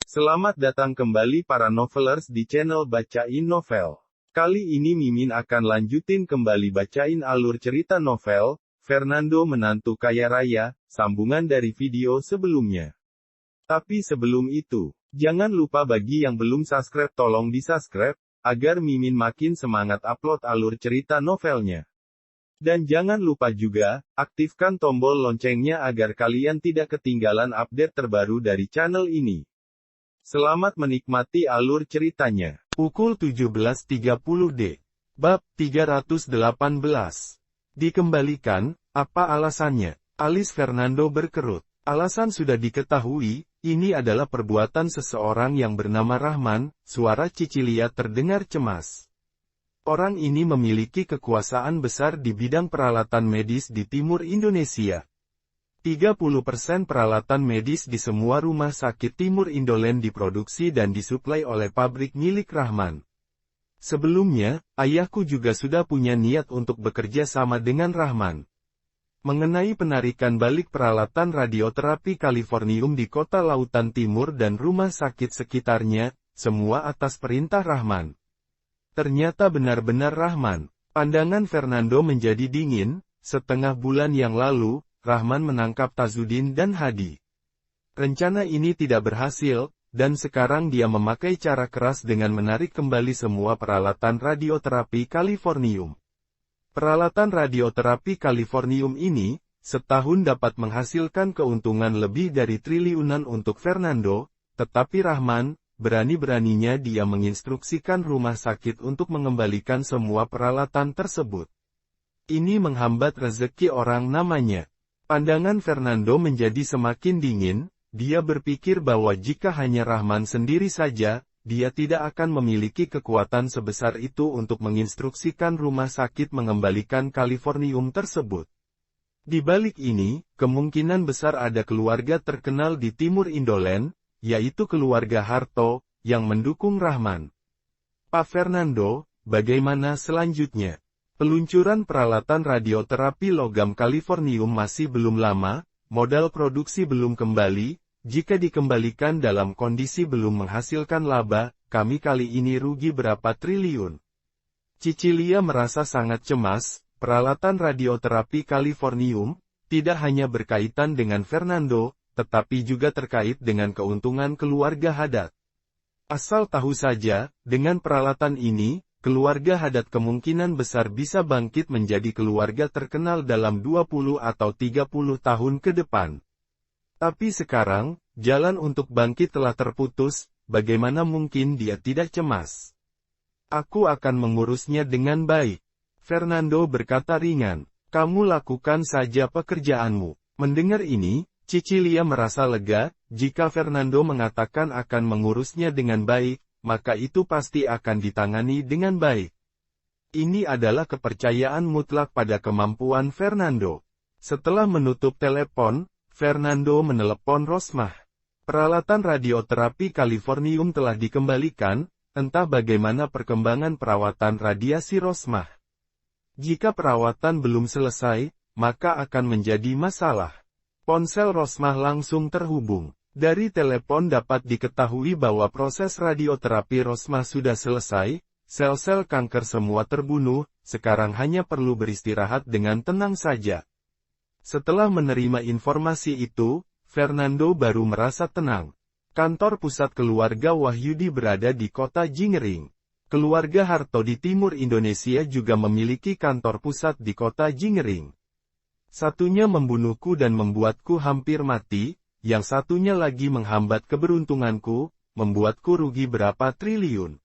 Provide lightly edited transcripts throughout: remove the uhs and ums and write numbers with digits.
Selamat datang kembali para novelers di channel Bacain Novel. Kali ini Mimin akan lanjutin kembali bacain alur cerita novel, Fernando Menantu Kaya Raya, sambungan dari video sebelumnya. Tapi sebelum itu, jangan lupa bagi yang belum subscribe tolong di-subscribe, agar Mimin makin semangat upload alur cerita novelnya. Dan jangan lupa juga, aktifkan tombol loncengnya agar kalian tidak ketinggalan update terbaru dari channel ini. Selamat menikmati alur ceritanya. Pukul 17.30 Bab 318. Dikembalikan, apa alasannya? Alis Fernando berkerut. Alasan sudah diketahui, ini adalah perbuatan seseorang yang bernama Rahman. Suara Cicilia terdengar cemas. Orang ini memiliki kekuasaan besar di bidang peralatan medis di timur Indonesia. 30% peralatan medis di semua rumah sakit Timur Indolen diproduksi dan disuplai oleh pabrik milik Rahman. Sebelumnya, ayahku juga sudah punya niat untuk bekerja sama dengan Rahman. Mengenai penarikan balik peralatan radioterapi Californium di kota Lautan Timur dan rumah sakit sekitarnya, semua atas perintah Rahman. Ternyata benar-benar Rahman. Pandangan Fernando menjadi dingin. Setengah bulan yang lalu, Rahman menangkap Tazudin dan Hadi. Rencana ini tidak berhasil, dan sekarang dia memakai cara keras dengan menarik kembali semua peralatan radioterapi Californium. Peralatan radioterapi Californium ini, setahun dapat menghasilkan keuntungan lebih dari triliunan untuk Fernando, tetapi Rahman, berani-beraninya dia menginstruksikan rumah sakit untuk mengembalikan semua peralatan tersebut. Ini menghambat rezeki orang namanya. Pandangan Fernando menjadi semakin dingin, dia berpikir bahwa jika hanya Rahman sendiri saja, dia tidak akan memiliki kekuatan sebesar itu untuk menginstruksikan rumah sakit mengembalikan Californium tersebut. Di balik ini, kemungkinan besar ada keluarga terkenal di Timur Indolen, yaitu keluarga Harto, yang mendukung Rahman. Pak Fernando, bagaimana selanjutnya? Peluncuran peralatan radioterapi logam Californium masih belum lama, modal produksi belum kembali, jika dikembalikan dalam kondisi belum menghasilkan laba, kami kali ini rugi berapa triliun. Cicilia merasa sangat cemas, peralatan radioterapi Californium, tidak hanya berkaitan dengan Fernando, tetapi juga terkait dengan keuntungan keluarga Haddad. Asal tahu saja, dengan peralatan ini, keluarga Haddad kemungkinan besar bisa bangkit menjadi keluarga terkenal dalam 20 atau 30 tahun ke depan. Tapi sekarang, jalan untuk bangkit telah terputus, bagaimana mungkin dia tidak cemas? Aku akan mengurusnya dengan baik. Fernando berkata ringan, kamu lakukan saja pekerjaanmu. Mendengar ini, Cicilia merasa lega, jika Fernando mengatakan akan mengurusnya dengan baik, maka itu pasti akan ditangani dengan baik. Ini adalah kepercayaan mutlak pada kemampuan Fernando. Setelah menutup telepon, Fernando menelepon Rosmah. Peralatan radioterapi Californium telah dikembalikan, entah bagaimana perkembangan perawatan radiasi Rosmah. Jika perawatan belum selesai, maka akan menjadi masalah. Ponsel Rosmah langsung terhubung. Dari telepon dapat diketahui bahwa proses radioterapi Rosmah sudah selesai, sel-sel kanker semua terbunuh, sekarang hanya perlu beristirahat dengan tenang saja. Setelah menerima informasi itu, Fernando baru merasa tenang. Kantor pusat keluarga Wahyudi berada di kota Jingering. Keluarga Harto di timur Indonesia juga memiliki kantor pusat di kota Jingering. Satunya membunuhku dan membuatku hampir mati, yang satunya lagi menghambat keberuntunganku, membuatku rugi berapa triliun.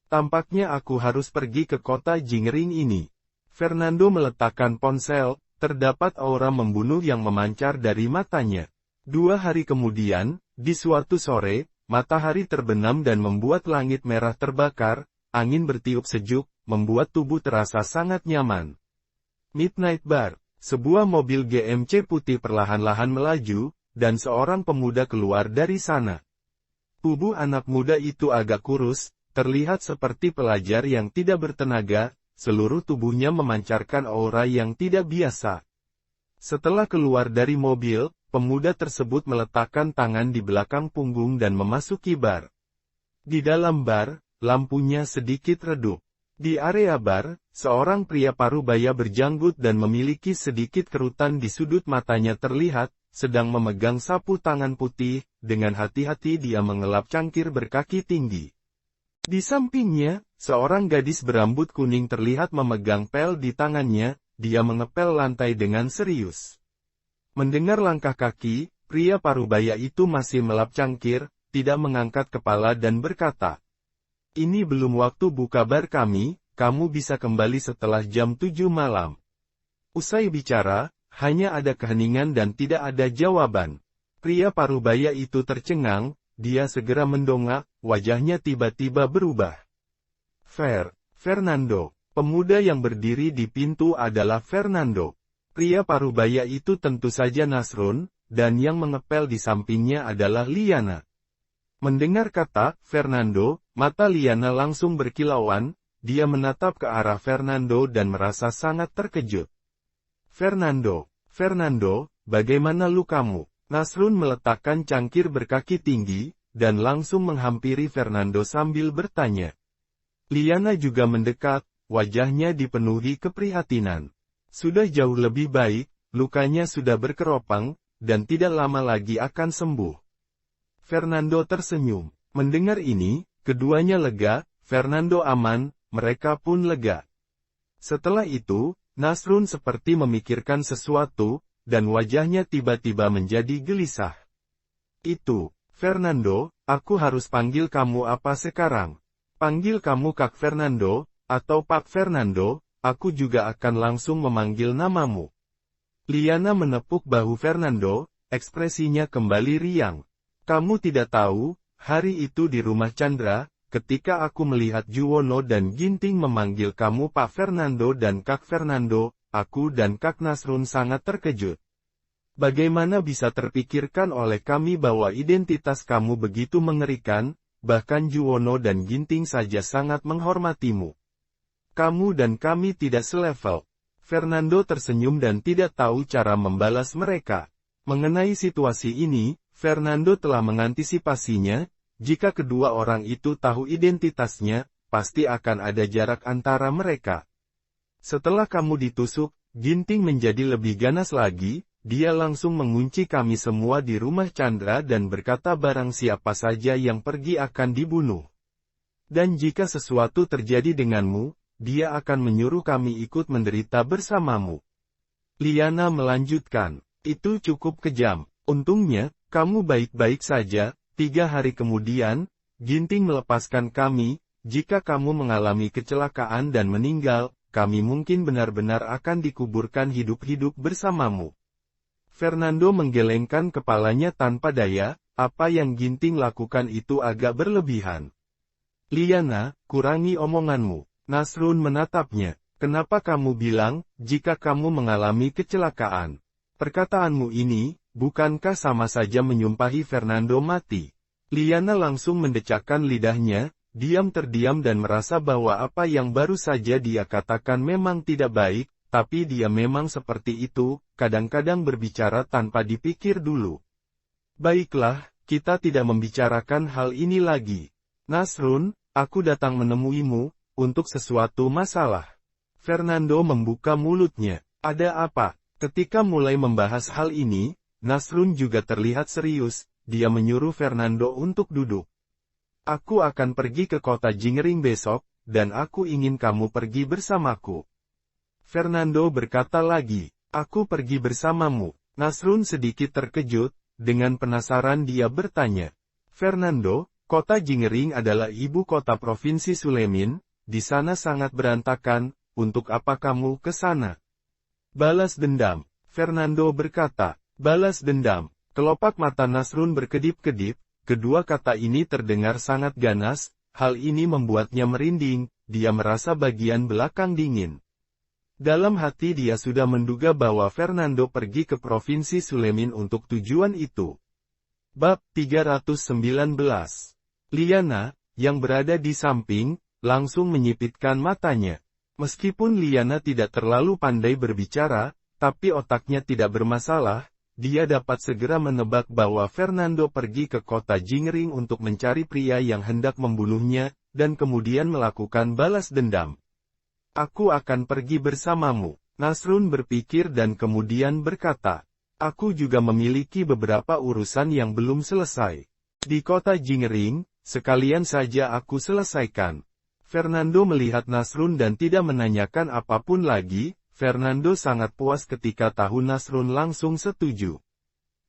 Tampaknya aku harus pergi ke kota Jingering ini. Fernando meletakkan ponsel, terdapat aura membunuh yang memancar dari matanya. 2 hari kemudian, di suatu sore, matahari terbenam dan membuat langit merah terbakar, angin bertiup sejuk, membuat tubuh terasa sangat nyaman. Midnight Bar, sebuah mobil GMC putih perlahan-lahan melaju, dan seorang pemuda keluar dari sana. Tubuh anak muda itu agak kurus, terlihat seperti pelajar yang tidak bertenaga, seluruh tubuhnya memancarkan aura yang tidak biasa. Setelah keluar dari mobil, pemuda tersebut meletakkan tangan di belakang punggung dan memasuki bar. Di dalam bar, lampunya sedikit redup. Di area bar, seorang pria parubaya berjanggut dan memiliki sedikit kerutan di sudut matanya terlihat, sedang memegang sapu tangan putih, dengan hati-hati dia mengelap cangkir berkaki tinggi. Di sampingnya, seorang gadis berambut kuning terlihat memegang pel di tangannya, dia mengepel lantai dengan serius. Mendengar langkah kaki, pria parubaya itu masih melap cangkir, tidak mengangkat kepala dan berkata, "Ini belum waktu buka bar kami, kamu bisa kembali setelah jam 7 malam." Usai bicara, hanya ada keheningan dan tidak ada jawaban. Pria parubaya itu tercengang, dia segera mendongak, wajahnya tiba-tiba berubah. Fernando. Pemuda yang berdiri di pintu adalah Fernando. Pria parubaya itu tentu saja Nasrun, dan yang mengepel di sampingnya adalah Liana. Mendengar kata Fernando, mata Liana langsung berkilauan, dia menatap ke arah Fernando dan merasa sangat terkejut. Fernando, bagaimana lukamu?" Nasrun meletakkan cangkir berkaki tinggi, dan langsung menghampiri Fernando sambil bertanya. Liana juga mendekat, wajahnya dipenuhi keprihatinan. "Sudah jauh lebih baik, lukanya sudah berkeropang, dan tidak lama lagi akan sembuh." Fernando tersenyum. Mendengar ini, keduanya lega, Fernando aman, mereka pun lega. Setelah itu, Nasrun seperti memikirkan sesuatu, dan wajahnya tiba-tiba menjadi gelisah. "Itu, Fernando, aku harus panggil kamu apa sekarang? Panggil kamu Kak Fernando, atau Pak Fernando, aku juga akan langsung memanggil namamu." Liana menepuk bahu Fernando, ekspresinya kembali riang. "Kamu tidak tahu, hari itu di rumah Chandra, ketika aku melihat Juwono dan Ginting memanggil kamu Pak Fernando dan Kak Fernando, aku dan Kak Nasrun sangat terkejut. Bagaimana bisa terpikirkan oleh kami bahwa identitas kamu begitu mengerikan, bahkan Juwono dan Ginting saja sangat menghormatimu. Kamu dan kami tidak selevel." Fernando tersenyum dan tidak tahu cara membalas mereka. Mengenai situasi ini, Fernando telah mengantisipasinya, jika kedua orang itu tahu identitasnya, pasti akan ada jarak antara mereka. "Setelah kamu ditusuk, Ginting menjadi lebih ganas lagi, dia langsung mengunci kami semua di rumah Chandra dan berkata barang siapa saja yang pergi akan dibunuh. Dan jika sesuatu terjadi denganmu, dia akan menyuruh kami ikut menderita bersamamu." Liana melanjutkan, "Itu cukup kejam. Untungnya, kamu baik-baik saja. 3 hari kemudian, Ginting melepaskan kami. Jika kamu mengalami kecelakaan dan meninggal, kami mungkin benar-benar akan dikuburkan hidup-hidup bersamamu." Fernando menggelengkan kepalanya tanpa daya, apa yang Ginting lakukan itu agak berlebihan. "Liana, kurangi omonganmu." Nasrun menatapnya. "Kenapa kamu bilang, jika kamu mengalami kecelakaan? Perkataanmu ini, bukankah sama saja menyumpahi Fernando mati?" Liana langsung mendecakkan lidahnya, diam terdiam dan merasa bahwa apa yang baru saja dia katakan memang tidak baik, tapi dia memang seperti itu, kadang-kadang berbicara tanpa dipikir dulu. "Baiklah, kita tidak membicarakan hal ini lagi. Nasrun, aku datang menemuimu, untuk sesuatu masalah." Fernando membuka mulutnya. "Ada apa?" Ketika mulai membahas hal ini, Nasrun juga terlihat serius, dia menyuruh Fernando untuk duduk. "Aku akan pergi ke kota Jingering besok, dan aku ingin kamu pergi bersamaku." Fernando berkata lagi, "Aku pergi bersamamu." Nasrun sedikit terkejut, dengan penasaran dia bertanya, "Fernando, kota Jingering adalah ibu kota Provinsi Sulemin, di sana sangat berantakan, untuk apa kamu ke sana?" "Balas dendam," Fernando berkata. "Balas dendam." Kelopak mata Nasrun berkedip-kedip, kedua kata ini terdengar sangat ganas, hal ini membuatnya merinding, dia merasa bagian belakang dingin. Dalam hati dia sudah menduga bahwa Fernando pergi ke Provinsi Sulemin untuk tujuan itu. Bab 319. Liana, yang berada di samping, langsung menyipitkan matanya. Meskipun Liana tidak terlalu pandai berbicara, tapi otaknya tidak bermasalah, dia dapat segera menebak bahwa Fernando pergi ke kota Jingering untuk mencari pria yang hendak membunuhnya, dan kemudian melakukan balas dendam. Aku akan pergi bersamamu, Nasrun berpikir dan kemudian berkata. Aku juga memiliki beberapa urusan yang belum selesai. Di kota Jingering, sekalian saja aku selesaikan. Fernando melihat Nasrun dan tidak menanyakan apapun lagi. Fernando sangat puas ketika tahu Nasrun langsung setuju.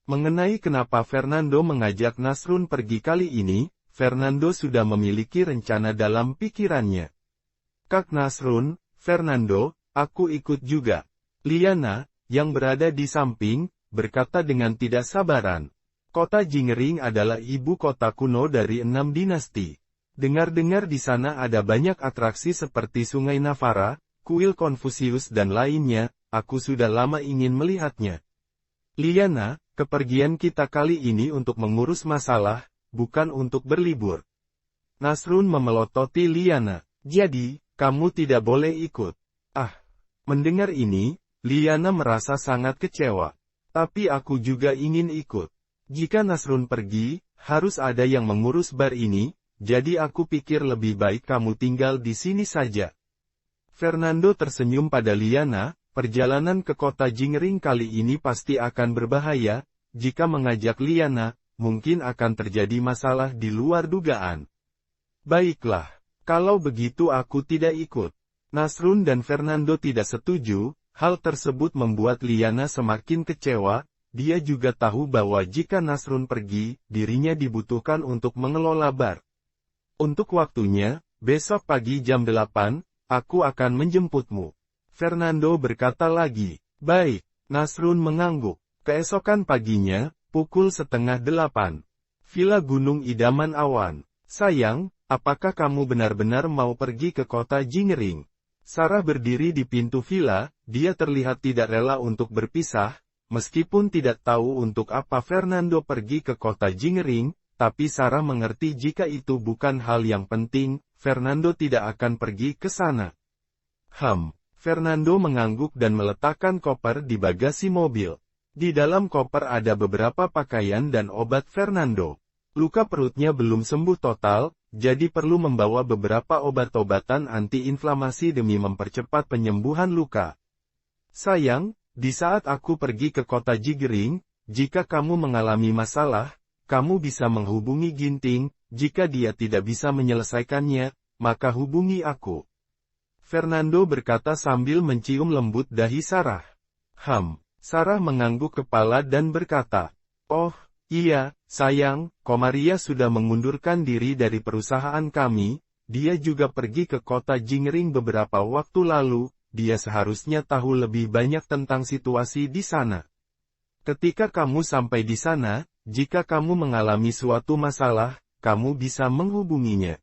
Mengenai kenapa Fernando mengajak Nasrun pergi kali ini, Fernando sudah memiliki rencana dalam pikirannya. Kak Nasrun, Fernando, aku ikut juga. Liana, yang berada di samping, berkata dengan tidak sabaran. Kota Jingering adalah ibu kota kuno dari 6 dinasti. Dengar-dengar di sana ada banyak atraksi seperti Sungai Navara, Kuil Konfusius dan lainnya, aku sudah lama ingin melihatnya. Liana, kepergian kita kali ini untuk mengurus masalah, bukan untuk berlibur. Nasrun memelototi Liana. Jadi, kamu tidak boleh ikut. Ah, mendengar ini, Liana merasa sangat kecewa. Tapi aku juga ingin ikut. Jika Nasrun pergi, harus ada yang mengurus bar ini, jadi aku pikir lebih baik kamu tinggal di sini saja. Fernando tersenyum pada Liana, perjalanan ke kota Jingering kali ini pasti akan berbahaya, jika mengajak Liana, mungkin akan terjadi masalah di luar dugaan. Baiklah, kalau begitu aku tidak ikut. Nasrun dan Fernando tidak setuju, hal tersebut membuat Liana semakin kecewa, dia juga tahu bahwa jika Nasrun pergi, dirinya dibutuhkan untuk mengelola bar. Untuk waktunya, besok pagi jam 8, aku akan menjemputmu. Fernando berkata lagi. Baik, Nasrun mengangguk. Keesokan paginya, pukul 7:30. Villa Gunung Idaman Awan. Sayang, apakah kamu benar-benar mau pergi ke kota Jingering? Sarah berdiri di pintu villa, dia terlihat tidak rela untuk berpisah, meskipun tidak tahu untuk apa Fernando pergi ke kota Jingering, tapi Sarah mengerti jika itu bukan hal yang penting, Fernando tidak akan pergi ke sana. Fernando mengangguk dan meletakkan koper di bagasi mobil. Di dalam koper ada beberapa pakaian dan obat Fernando. Luka perutnya belum sembuh total, jadi perlu membawa beberapa obat-obatan anti-inflamasi demi mempercepat penyembuhan luka. Sayang, di saat aku pergi ke kota Jingering, jika kamu mengalami masalah, kamu bisa menghubungi Ginting, jika dia tidak bisa menyelesaikannya, maka hubungi aku. Fernando berkata sambil mencium lembut dahi Sarah. Sarah mengangguk kepala dan berkata, oh, iya, sayang, Komaria sudah mengundurkan diri dari perusahaan kami, dia juga pergi ke kota Jingering beberapa waktu lalu, dia seharusnya tahu lebih banyak tentang situasi di sana. Ketika kamu sampai di sana, jika kamu mengalami suatu masalah, kamu bisa menghubunginya.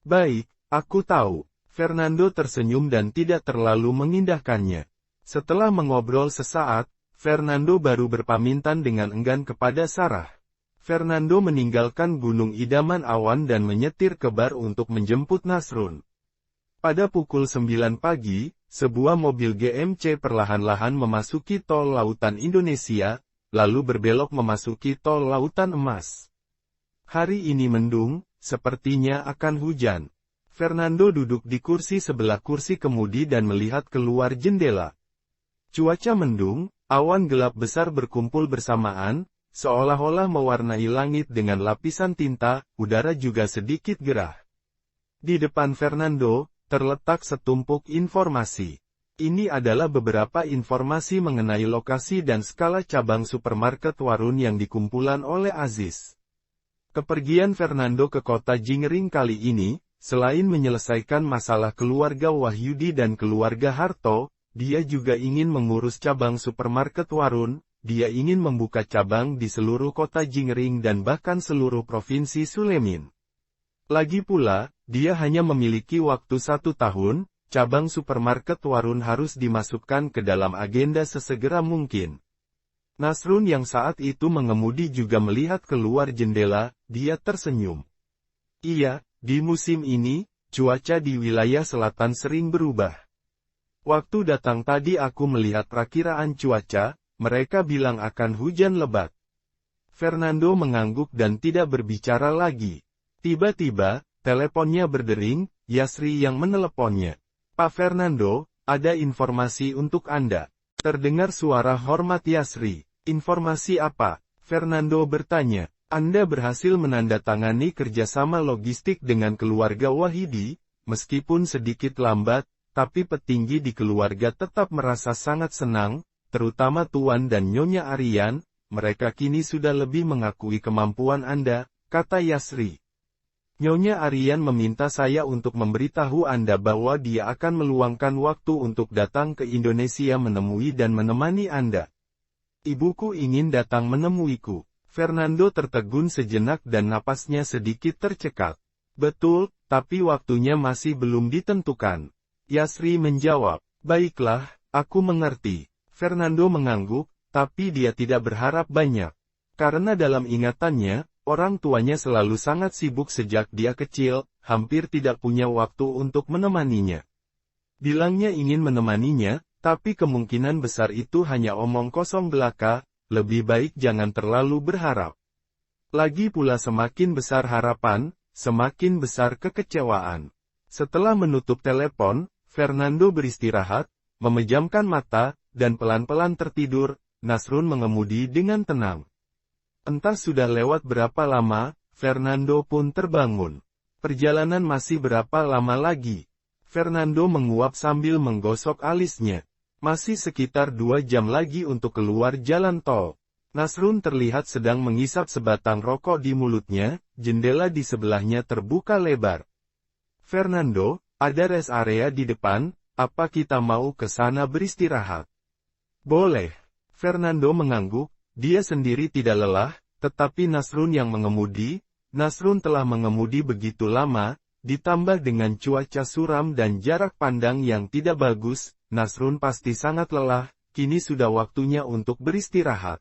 Baik, aku tahu. Fernando tersenyum dan tidak terlalu mengindahkannya. Setelah mengobrol sesaat, Fernando baru berpamitan dengan enggan kepada Sarah. Fernando meninggalkan Gunung Idaman Awan dan menyetir ke bar untuk menjemput Nasrun. Pada pukul 9 pagi, sebuah mobil GMC perlahan-lahan memasuki tol lautan Indonesia, lalu berbelok memasuki tol lautan emas. Hari ini mendung, sepertinya akan hujan. Fernando duduk di kursi sebelah kursi kemudi dan melihat keluar jendela. Cuaca mendung, awan gelap besar berkumpul bersamaan, seolah-olah mewarnai langit dengan lapisan tinta, udara juga sedikit gerah. Di depan Fernando, terletak setumpuk informasi. Ini adalah beberapa informasi mengenai lokasi dan skala cabang supermarket Warun yang dikumpulan oleh Aziz. Kepergian Fernando ke kota Jingering kali ini, selain menyelesaikan masalah keluarga Wahyudi dan keluarga Harto, dia juga ingin mengurus cabang supermarket Warun, dia ingin membuka cabang di seluruh kota Jingering dan bahkan seluruh provinsi Sulemin. Lagi pula, dia hanya memiliki waktu 1 tahun, cabang supermarket Warun harus dimasukkan ke dalam agenda sesegera mungkin. Nasrun yang saat itu mengemudi juga melihat keluar jendela, dia tersenyum. Iya, di musim ini, cuaca di wilayah selatan sering berubah. Waktu datang tadi aku melihat perakiraan cuaca, mereka bilang akan hujan lebat. Fernando mengangguk dan tidak berbicara lagi. Tiba-tiba, teleponnya berdering, Yasri yang meneleponnya. Pak Fernando, ada informasi untuk Anda. Terdengar suara hormat Yasri. Informasi apa? Fernando bertanya. Anda berhasil menandatangani kerjasama logistik dengan keluarga Wahidi, meskipun sedikit lambat, tapi petinggi di keluarga tetap merasa sangat senang, terutama Tuan dan Nyonya Aryan, mereka kini sudah lebih mengakui kemampuan Anda, kata Yasri. Nyonya Aryan meminta saya untuk memberitahu Anda bahwa dia akan meluangkan waktu untuk datang ke Indonesia menemui dan menemani Anda. Ibuku ingin datang menemuiku. Fernando tertegun sejenak dan napasnya sedikit tercekat. Betul, tapi waktunya masih belum ditentukan. Yasri menjawab, baiklah, aku mengerti. Fernando mengangguk, tapi dia tidak berharap banyak. Karena dalam ingatannya, orang tuanya selalu sangat sibuk sejak dia kecil, hampir tidak punya waktu untuk menemaninya. Bilangnya ingin menemaninya, tapi kemungkinan besar itu hanya omong kosong belaka, lebih baik jangan terlalu berharap. Lagi pula semakin besar harapan, semakin besar kekecewaan. Setelah menutup telepon, Fernando beristirahat, memejamkan mata, dan pelan-pelan tertidur. Nasrun mengemudi dengan tenang. Entah sudah lewat berapa lama, Fernando pun terbangun. Perjalanan masih berapa lama lagi? Fernando menguap sambil menggosok alisnya. Masih sekitar 2 jam lagi untuk keluar jalan tol. Nasrun terlihat sedang menghisap sebatang rokok di mulutnya, jendela di sebelahnya terbuka lebar. Fernando, ada rest area di depan, apa kita mau ke sana beristirahat? Boleh. Fernando mengangguk, dia sendiri tidak lelah, tetapi Nasrun yang mengemudi. Nasrun telah mengemudi begitu lama, ditambah dengan cuaca suram dan jarak pandang yang tidak bagus, Nasrun pasti sangat lelah, kini sudah waktunya untuk beristirahat.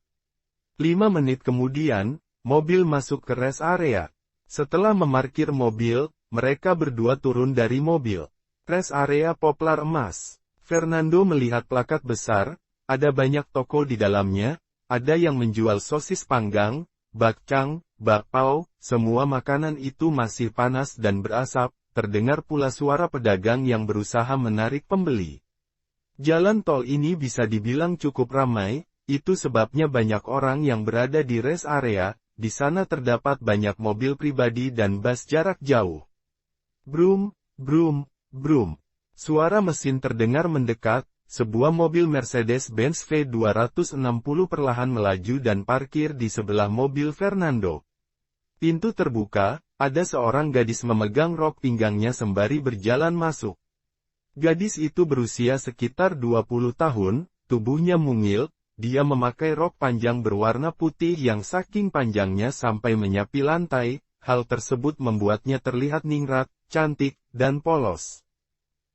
5 menit kemudian, mobil masuk ke rest area. Setelah memarkir mobil, mereka berdua turun dari mobil. Rest area Poplar Emas. Fernando melihat plakat besar, ada banyak toko di dalamnya, ada yang menjual sosis panggang, bakcang, bakpao, semua makanan itu masih panas dan berasap, terdengar pula suara pedagang yang berusaha menarik pembeli. Jalan tol ini bisa dibilang cukup ramai, itu sebabnya banyak orang yang berada di rest area, di sana terdapat banyak mobil pribadi dan bus jarak jauh. Brum, brum, brum. Suara mesin terdengar mendekat. Sebuah mobil Mercedes-Benz V260 perlahan melaju dan parkir di sebelah mobil Fernando. Pintu terbuka, ada seorang gadis memegang rok pinggangnya sembari berjalan masuk. Gadis itu berusia sekitar 20 tahun, tubuhnya mungil, dia memakai rok panjang berwarna putih yang saking panjangnya sampai menyapi lantai, hal tersebut membuatnya terlihat ningrat, cantik, dan polos.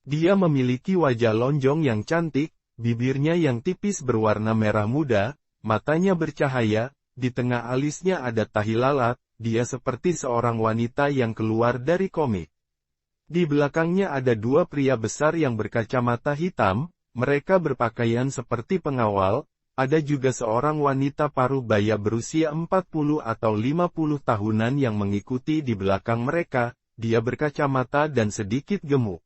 Dia memiliki wajah lonjong yang cantik, bibirnya yang tipis berwarna merah muda, matanya bercahaya, di tengah alisnya ada tahi lalat, dia seperti seorang wanita yang keluar dari komik. Di belakangnya ada 2 pria besar yang berkacamata hitam, mereka berpakaian seperti pengawal, ada juga seorang wanita paruh baya berusia 40 atau 50 tahunan yang mengikuti di belakang mereka, dia berkacamata dan sedikit gemuk.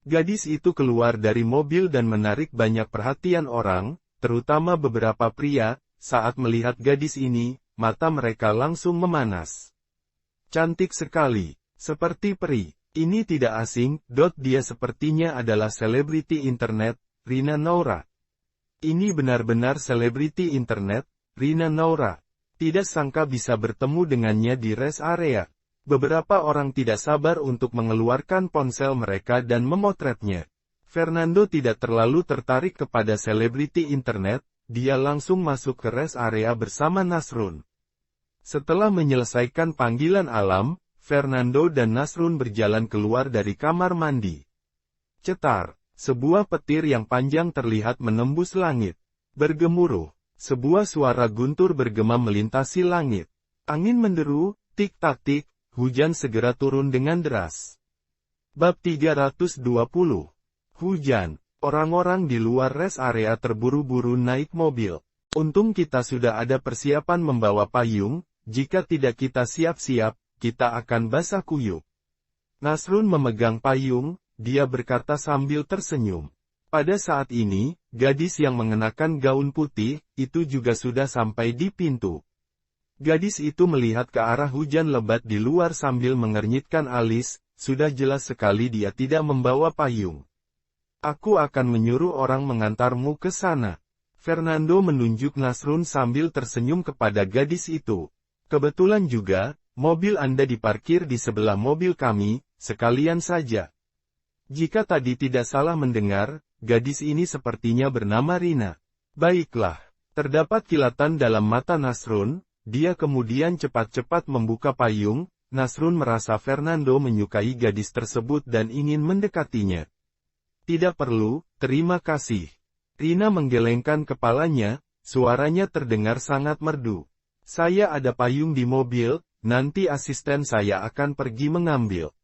Gadis itu keluar dari mobil dan menarik banyak perhatian orang, terutama beberapa pria, saat melihat gadis ini, mata mereka langsung memanas. Cantik sekali, seperti peri. Ini tidak asing, dia sepertinya adalah selebriti internet, Rina Noura. Ini benar-benar selebriti internet, Rina Noura. Tidak sangka bisa bertemu dengannya di rest area. Beberapa orang tidak sabar untuk mengeluarkan ponsel mereka dan memotretnya. Fernando tidak terlalu tertarik kepada selebriti internet, dia langsung masuk ke rest area bersama Nasrun. Setelah menyelesaikan panggilan alam, Fernando dan Nasrun berjalan keluar dari kamar mandi. Cetar, sebuah petir yang panjang terlihat menembus langit. Bergemuruh, sebuah suara guntur bergema melintasi langit. Angin menderu, tik-tak-tik. Hujan segera turun dengan deras. Bab 320. Hujan. Orang-orang di luar rest area terburu-buru naik mobil. Untung kita sudah ada persiapan membawa payung, jika tidak kita siap-siap, kita akan basah kuyup. Nasrun memegang payung, dia berkata sambil tersenyum. Pada saat ini, gadis yang mengenakan gaun putih, itu juga sudah sampai di pintu. Gadis itu melihat ke arah hujan lebat di luar sambil mengernyitkan alis, sudah jelas sekali dia tidak membawa payung. Aku akan menyuruh orang mengantarmu ke sana. Fernando menunjuk Nasrun sambil tersenyum kepada gadis itu. Kebetulan juga, mobil Anda diparkir di sebelah mobil kami, sekalian saja. Jika tadi tidak salah mendengar, gadis ini sepertinya bernama Rina. Baiklah, terdapat kilatan dalam mata Nasrun, dia kemudian cepat-cepat membuka payung, Nasrun merasa Fernando menyukai gadis tersebut dan ingin mendekatinya. Tidak perlu, terima kasih. Rina menggelengkan kepalanya, suaranya terdengar sangat merdu. Saya ada payung di mobil, nanti asisten saya akan pergi mengambil.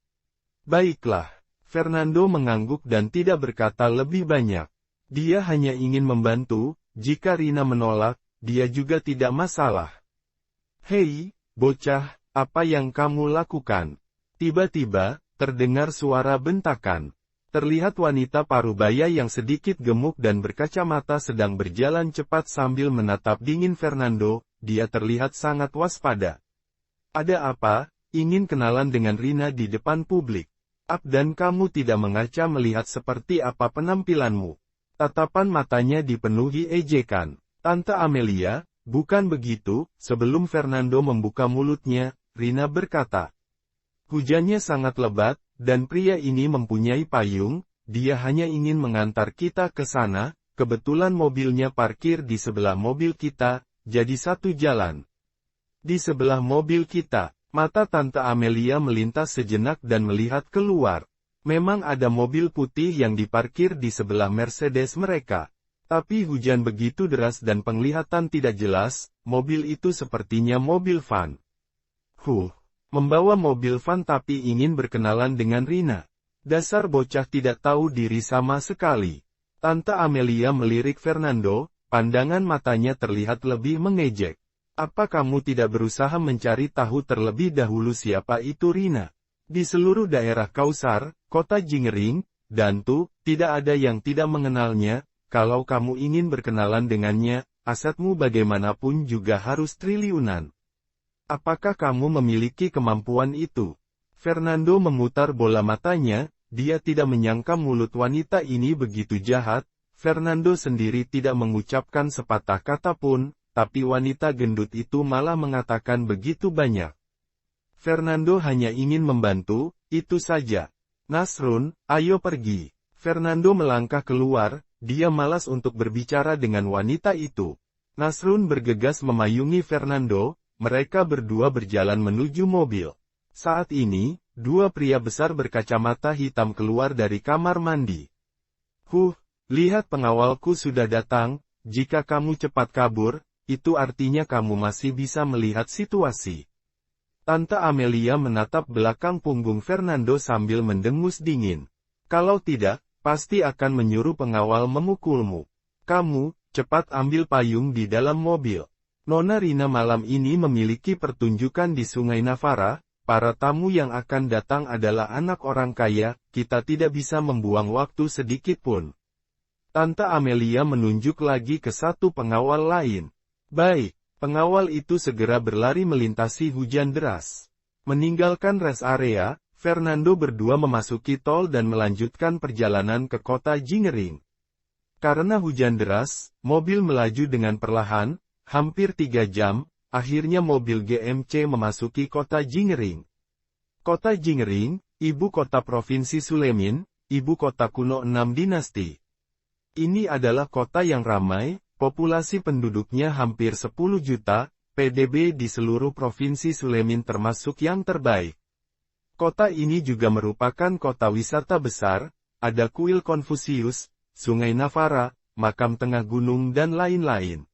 Baiklah. Fernando mengangguk dan tidak berkata lebih banyak. Dia hanya ingin membantu, jika Rina menolak, dia juga tidak masalah. Hei, bocah, apa yang kamu lakukan? Tiba-tiba, terdengar suara bentakan. Terlihat wanita parubaya yang sedikit gemuk dan berkacamata sedang berjalan cepat sambil menatap dingin Fernando, dia terlihat sangat waspada. Ada apa? Ingin kenalan dengan Rina di depan publik. Dan kamu tidak mengaca melihat seperti apa penampilanmu. Tatapan matanya dipenuhi ejekan. Tante Amelia, bukan begitu, sebelum Fernando membuka mulutnya, Rina berkata. Hujannya sangat lebat, dan pria ini mempunyai payung, dia hanya ingin mengantar kita ke sana, kebetulan mobilnya parkir di sebelah mobil kita, jadi satu jalan. Di sebelah mobil kita. Mata Tante Amelia melintas sejenak dan melihat keluar. Memang ada mobil putih yang diparkir di sebelah Mercedes mereka. Tapi hujan begitu deras dan penglihatan tidak jelas, mobil itu sepertinya mobil van. Membawa mobil van tapi ingin berkenalan dengan Rina. Dasar bocah tidak tahu diri sama sekali. Tante Amelia melirik Fernando, pandangan matanya terlihat lebih mengejek. Apa kamu tidak berusaha mencari tahu terlebih dahulu siapa itu Rina? Di seluruh daerah Kausar, kota Jingering, Dantu, tidak ada yang tidak mengenalnya, kalau kamu ingin berkenalan dengannya, asetmu bagaimanapun juga harus triliunan. Apakah kamu memiliki kemampuan itu? Fernando memutar bola matanya, dia tidak menyangka mulut wanita ini begitu jahat, Fernando sendiri tidak mengucapkan sepatah kata pun, tapi wanita gendut itu malah mengatakan begitu banyak. Fernando hanya ingin membantu, itu saja. Nasrun, ayo pergi. Fernando melangkah keluar, dia malas untuk berbicara dengan wanita itu. Nasrun bergegas memayungi Fernando, mereka berdua berjalan menuju mobil. Saat ini, dua pria besar berkacamata hitam keluar dari kamar mandi. Lihat pengawalku sudah datang, jika kamu cepat kabur, itu artinya kamu masih bisa melihat situasi. Tante Amelia menatap belakang punggung Fernando sambil mendengus dingin. Kalau tidak, pasti akan menyuruh pengawal memukulmu. Kamu, cepat ambil payung di dalam mobil. Nona Rina malam ini memiliki pertunjukan di Sungai Navara, para tamu yang akan datang adalah anak orang kaya, kita tidak bisa membuang waktu sedikit pun. Tante Amelia menunjuk lagi ke satu pengawal lain. Baik, pengawal itu segera berlari melintasi hujan deras. Meninggalkan rest area, Fernando berdua memasuki tol dan melanjutkan perjalanan ke kota Jingering. Karena hujan deras, mobil melaju dengan perlahan, hampir 3 jam, akhirnya mobil GMC memasuki kota Jingering. Kota Jingering, ibu kota Provinsi Sulemin, ibu kota kuno 6 dinasti. Ini adalah kota yang ramai, populasi penduduknya hampir 10 juta, PDB di seluruh Provinsi Sulemin termasuk yang terbaik. Kota ini juga merupakan kota wisata besar, ada kuil Konfusius, Sungai Navara, makam tengah gunung dan lain-lain.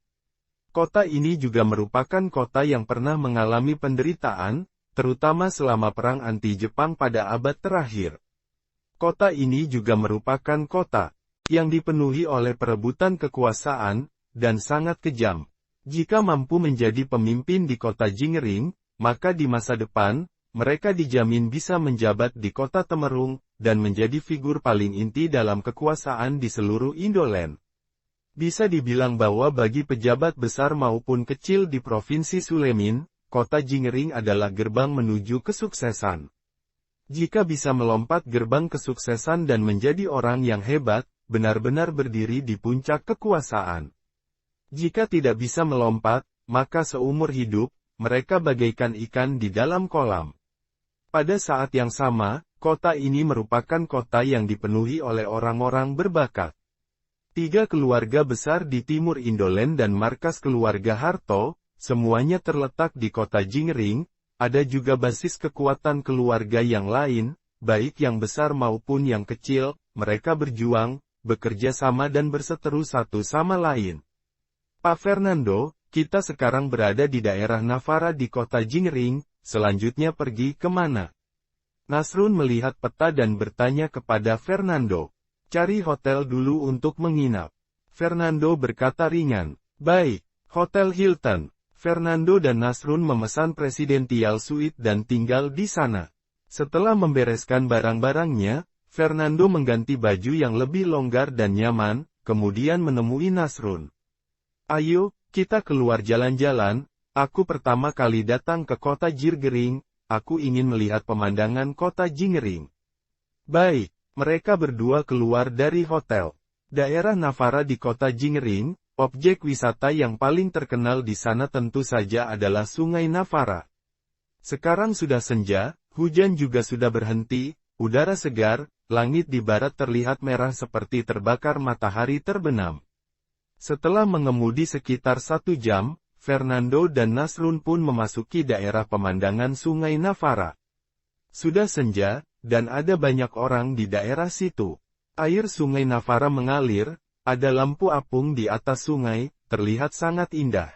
Kota ini juga merupakan kota yang pernah mengalami penderitaan, terutama selama perang anti-Jepang pada abad terakhir. Kota ini juga merupakan kota yang dipenuhi oleh perebutan kekuasaan, dan sangat kejam. Jika mampu menjadi pemimpin di kota Jingering, maka di masa depan, mereka dijamin bisa menjabat di kota Temerung, dan menjadi figur paling inti dalam kekuasaan di seluruh Indoland. Bisa dibilang bahwa bagi pejabat besar maupun kecil di Provinsi Sulemin, kota Jingering adalah gerbang menuju kesuksesan. Jika bisa melompat gerbang kesuksesan dan menjadi orang yang hebat, benar-benar berdiri di puncak kekuasaan. Jika tidak bisa melompat, maka seumur hidup, mereka bagaikan ikan di dalam kolam. Pada saat yang sama, kota ini merupakan kota yang dipenuhi oleh orang-orang berbakat. 3 keluarga besar di timur Indoland dan markas keluarga Harto, semuanya terletak di kota Jingering. Ada juga basis kekuatan keluarga yang lain, baik yang besar maupun yang kecil, mereka berjuang, bekerja sama dan berseteru satu sama lain. Pak Fernando, kita sekarang berada di daerah Navarra di kota Jingering, selanjutnya pergi kemana? Nasrun melihat peta dan bertanya kepada Fernando. Cari hotel dulu untuk menginap. Fernando berkata ringan. Baik, Hotel Hilton. Fernando dan Nasrun memesan Presidential Suite dan tinggal di sana. Setelah membereskan barang-barangnya, Fernando mengganti baju yang lebih longgar dan nyaman, kemudian menemui Nasrun. Ayo, kita keluar jalan-jalan, aku pertama kali datang ke kota Jingering, aku ingin melihat pemandangan kota Jingering. Baik, mereka berdua keluar dari hotel. Daerah Navarra di kota Jingering, objek wisata yang paling terkenal di sana tentu saja adalah Sungai Navarra. Sekarang sudah senja, hujan juga sudah berhenti, udara segar, langit di barat terlihat merah seperti terbakar matahari terbenam. Setelah mengemudi sekitar 1 jam, Fernando dan Nasrun pun memasuki daerah pemandangan Sungai Navarra. Sudah senja, dan ada banyak orang di daerah situ. Air Sungai Navarra mengalir, ada lampu apung di atas sungai, terlihat sangat indah.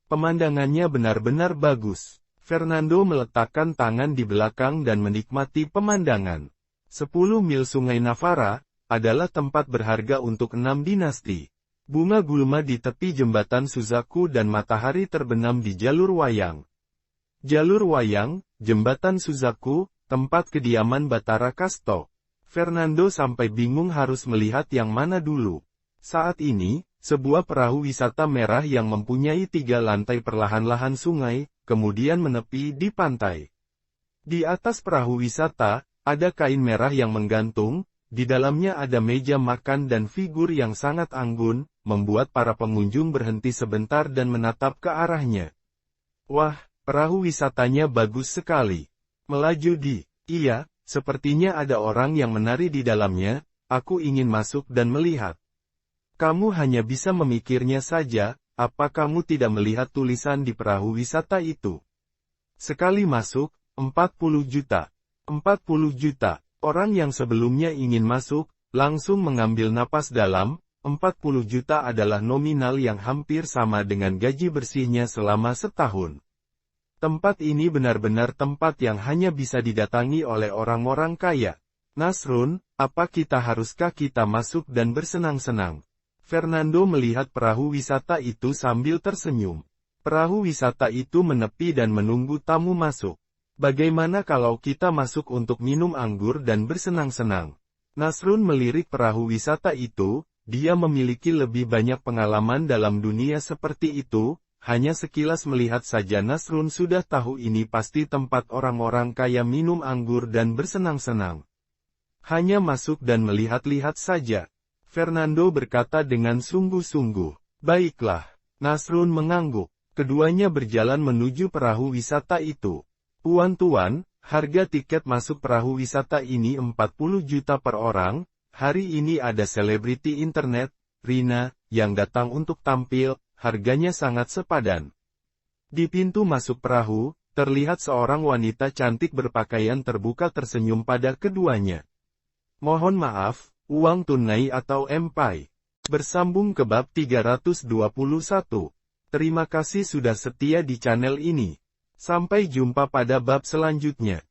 Pemandangannya benar-benar bagus. Fernando meletakkan tangan di belakang dan menikmati pemandangan. 10 mil Sungai Navarra adalah tempat berharga untuk 6 dinasti. Bunga gulma di tepi jembatan Suzaku dan matahari terbenam di jalur wayang. Jalur wayang, jembatan Suzaku, tempat kediaman Batara Kasto. Fernando sampai bingung harus melihat yang mana dulu. Saat ini, sebuah perahu wisata merah yang mempunyai 3 lantai perlahan-lahan sungai, kemudian menepi di pantai. Di atas perahu wisata, ada kain merah yang menggantung, di dalamnya ada meja makan dan figur yang sangat anggun, membuat para pengunjung berhenti sebentar dan menatap ke arahnya. Wah, perahu wisatanya bagus sekali. Melaju iya, sepertinya ada orang yang menari di dalamnya, aku ingin masuk dan melihat. Kamu hanya bisa memikirnya saja, apa kamu tidak melihat tulisan di perahu wisata itu? Sekali masuk, 40 juta. 40 juta. Orang yang sebelumnya ingin masuk, langsung mengambil napas dalam, 40 juta adalah nominal yang hampir sama dengan gaji bersihnya selama setahun. Tempat ini benar-benar tempat yang hanya bisa didatangi oleh orang-orang kaya. Nasrun, haruskah kita masuk dan bersenang-senang? Fernando melihat perahu wisata itu sambil tersenyum. Perahu wisata itu menepi dan menunggu tamu masuk. Bagaimana kalau kita masuk untuk minum anggur dan bersenang-senang? Nasrun melirik perahu wisata itu, dia memiliki lebih banyak pengalaman dalam dunia seperti itu, hanya sekilas melihat saja Nasrun sudah tahu ini pasti tempat orang-orang kaya minum anggur dan bersenang-senang. Hanya masuk dan melihat-lihat saja. Fernando berkata dengan sungguh-sungguh. Baiklah. Nasrun mengangguk. Keduanya berjalan menuju perahu wisata itu. Tuan-tuan, harga tiket masuk perahu wisata ini 40 juta per orang. Hari ini ada selebriti internet, Rina, yang datang untuk tampil, harganya sangat sepadan. Di pintu masuk perahu, terlihat seorang wanita cantik berpakaian terbuka tersenyum pada keduanya. Mohon maaf, uang tunai atau MPay? Bersambung ke bab 321. Terima kasih sudah setia di channel ini. Sampai jumpa pada bab selanjutnya.